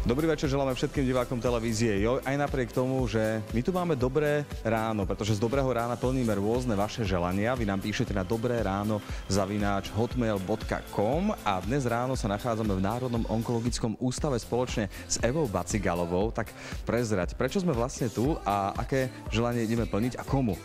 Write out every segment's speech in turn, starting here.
Dobrý večer želáme všetkým divákom televízie Joj, aj napriek tomu, že my tu máme dobré ráno, pretože z dobrého rána plníme rôzne vaše želania. Vy nám píšete na dobrérano@hotmail.com a dnes ráno sa nachádzame v Národnom onkologickom ústave spoločne s Evou Bacigalovou. Tak prezrať, prečo sme vlastne tu a aké želanie ideme plniť a komu?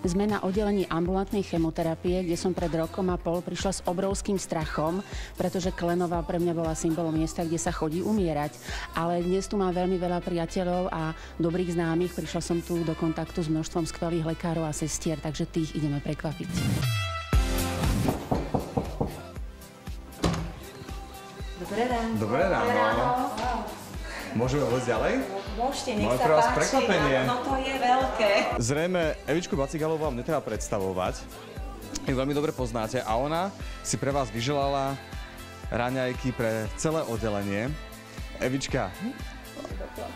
Sme na oddelení ambulantnej chemoterapie, kde som pred rokom a pol prišla s obrovským strachom, pretože Klenová pre mňa bola symbolom miesta, kde sa chodí umierať. Ale dnes tu mám veľmi veľa priateľov a dobrých známych. Prišla som tu do kontaktu s množstvom skvelých lekárov a sestier, takže tých ideme prekvapiť. Dobré ráno. Dobré ráno. Môžeme vôjsť ďalej? Môžete, nech Máme sa pre vás páči. prekvapenie. No to je veľké. Zrejme Evičku Bacigalovú vám netreba predstavovať. Ju veľmi dobre poznáte a ona si pre vás vyželala raňajky pre celé oddelenie. Evička,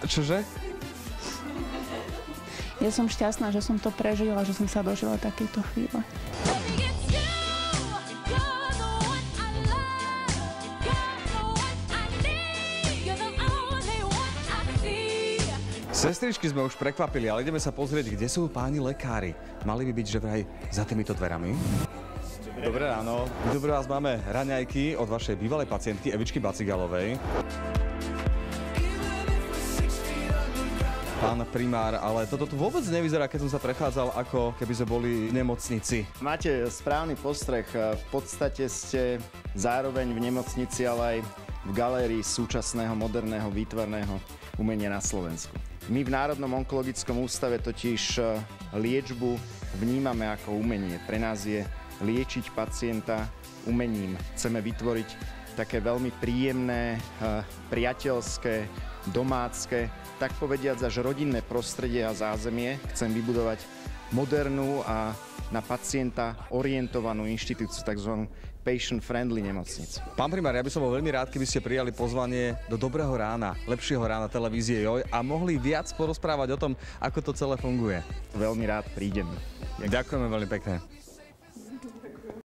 čože? Ja som šťastná, že som to prežila, že som sa dožila takejto chvíle. Sestričky sme už prekvapili, ale ideme sa pozrieť, kde sú páni lekári. Mali by byť, že vraj za týmito dverami. Dobré ráno. My tu pre vás máme raňajky od vašej bývalej pacientky Evičky Bacigalovej. Pán primár, ale toto tu vôbec nevyzerá, keď som sa prechádzal, ako keby sme boli v nemocnici. Máte správny postreh. V podstate ste zároveň v nemocnici, ale aj v galérii súčasného moderného výtvarného umenia na Slovensku. My v Národnom onkologickom ústave totiž liečbu vnímame ako umenie. Pre nás je liečiť pacienta umením. Chceme vytvoriť také veľmi príjemné, priateľské, domácké, tak povediac až rodinné prostredie a zázemie. Chcem vybudovať modernú a na pacienta orientovanú inštitúciu, tzv. Patient-friendly nemocnicu. Pán primár, ja by som bol veľmi rád, keby ste prijali pozvanie do Dobrého rána, lepšieho rána televízie Joj a mohli viac porozprávať o tom, ako to celé funguje. Veľmi rád prídem. Ďakujeme veľmi pekne.